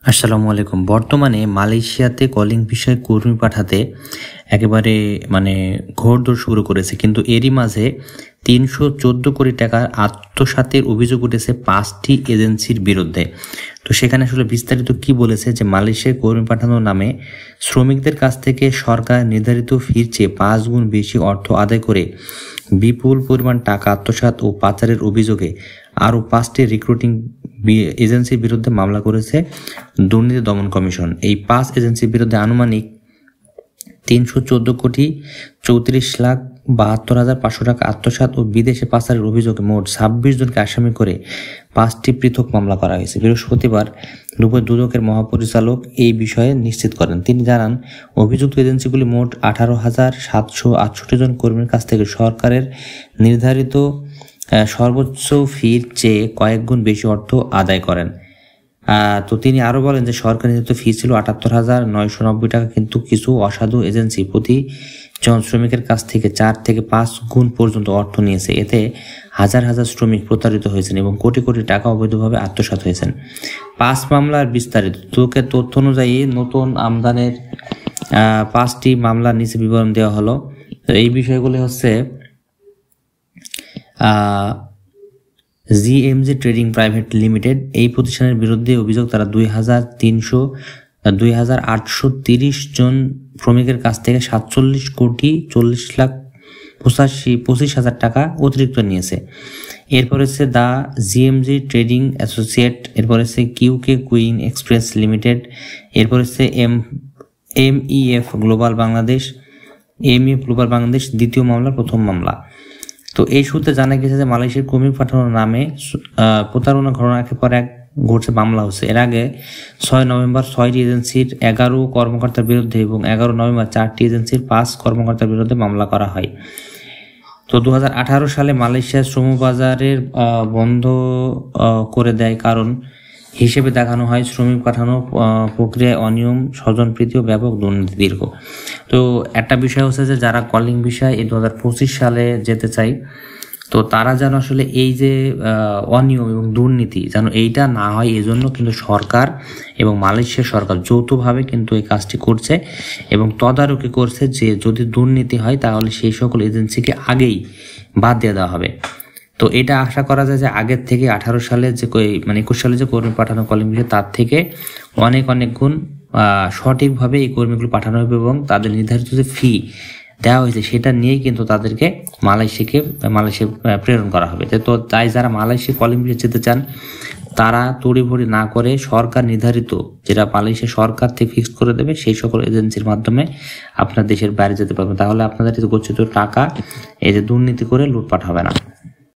আসসালামু আলাইকুম। বর্তমানে মালয়েশিয়াতে কলিং ভিসায় কর্মী পাঠাতে একেবারে ঘোড়দৌড় শুরু করেছে, কিন্তু এরই মাঝে ৩১৪ কোটি টাকার আত্মসাতের অভিযোগ উঠেছে ৫টি এজেন্সির বিরুদ্ধে। তো সেখানে আসলে বিস্তারিত কি বলেছে যে মালয়েশিয়ায় কর্মী পাঠানোর নামে শ্রমিকদের কাছ থেকে সরকার নির্ধারিত ফির চেয়ে ৫ গুণ বেশি অর্থ আদায় করে বিপুল পরিমাণ টাকা আত্মসাৎ ও পাচারের অভিযোগে আরও ৫টি রিক্রুটিং এজেন্সির বিরুদ্ধে মামলা করেছে দুর্নীতি দমন কমিশন। এই ৫ এজেন্সির বিরুদ্ধে আনুমানিক ৩১৪ কোটি ৩৪,৭২,৫০০ টাকা আত্মসাৎ ও বিদেশে পাচারের অভিযোগে মোট ২৬ জনকে আসামি করে ৫টি পৃথক মামলা করা হয়েছে। বৃহস্পতিবার দুপুরে দুদকের মহাপরিচালক এই বিষয়ে নিশ্চিত করেন। তিনি জানান, অভিযুক্ত এজেন্সিগুলি মোট ১৮,৭৬৮ জন কর্মীর কাছ থেকে সরকারের নির্ধারিত সর্বোচ্চ ফির চেয়ে কয়েক গুণ বেশি অর্থ আদায় করেন। তো তিনি আরও বলেন যে সরকার নির্ধারিত ফি ছিল ৭৮,৯৯০ টাকা, কিন্তু কিছু অসাধু এজেন্সি প্রতি জন শ্রমিকের কাছ থেকে ৪ থেকে ৫ গুণ পর্যন্ত অর্থ নিয়েছে। এতে হাজার হাজার শ্রমিক প্রতারিত হয়েছেন এবং কোটি কোটি টাকা অবৈধভাবে আত্মসাৎ হয়েছেন। ৫ মামলার বিস্তারিত দুদকের তথ্য অনুযায়ী নতুন আমদানের ৫টি মামলার নিচে বিবরণ দেওয়া হলো। তো এই বিষয়গুলি হচ্ছে জিএমজি ট্রেডিং প্রাইভেট লিমিটেড, এই প্রতিষ্ঠানের বিরুদ্ধে অভিযোগ তারা ২,৮৩০ জন শ্রমিকের কাছ থেকে ৪৭ কোটি ৪০,৮৫,০০০ টাকা অতিরিক্ত নিয়েছে। এরপর হচ্ছে দ্য জিএমজি ট্রেডিং অ্যাসোসিয়েট, এরপর হচ্ছে কিউকে কুইন এক্সপ্রেস লিমিটেড, এরপর হচ্ছে এমইএফ গ্লোবাল বাংলাদেশ, দ্বিতীয় মামলা প্রথম মামলা। তো এই সূত্রে জানা গেছে যে মালয়েশিয়ার কর্মী পাঠানোর নামে প্রতারণা ঘটনা একের পর এক ঘটছে, মামলা হচ্ছে। এর আগে ৬ নভেম্বর ৬টি এজেন্সির ১১ কর্মকর্তার বিরুদ্ধে এবং ১১ নভেম্বর ৪টি এজেন্সির ৫ কর্মকর্তার বিরুদ্ধে মামলা করা হয়। তো ২০১৮ সালে মালয়েশিয়ার শ্রমবাজারের বন্ধ করে দেয় কারণ হিসেবে দেখানো হয় শ্রমিক পাঠানো প্রক্রিয়ায় অনিয়ম, স্বজনপ্রীতি ও ব্যাপক দুর্নীতি দীর্ঘ। তো একটা বিষয় হচ্ছে যে যারা কলিং ভিসায় এই ২০২৫ সালে যেতে চাই, তো তারা যেন আসলে এই যে অনিয়ম এবং দুর্নীতি যেন এইটা না হয়, এজন্য কিন্তু সরকার এবং মালয়েশিয়া সরকার যৌথভাবে কিন্তু এই কাজটি করছে এবং তদারকি করছে যে যদি দুর্নীতি হয় তাহলে সেই সকল এজেন্সিকে আগেই বাদ দিয়ে দেওয়া হবে। তো এটা আশা করা যায় যে আগের থেকে ২১ সালে যে কর্মী পাঠানো কলিং ভিসা তার থেকে অনেক গুণ সঠিকভাবে এই কর্মীগুলো পাঠানো হবে এবং তাদের নির্ধারিত যে ফি দেওয়া হয়েছে সেটা নিয়েই কিন্তু তাদেরকে মালয়েশিয়া প্রেরণ করা হবে। তো তাই যারা মালয়েশিয়া কলিং ভিসা যেতে চান তারা তড়িঘড়ি না করে সরকার নির্ধারিত, যেটা মালয়েশিয়া সরকার থেকে ফিক্স করে দেবে, সেই সকল এজেন্সির মাধ্যমে আপনার দেশের বাইরে যেতে পারবেন। তাহলে আপনাদের গচ্ছিত টাকা এই যে দুর্নীতি করে লুটপাট হবে না।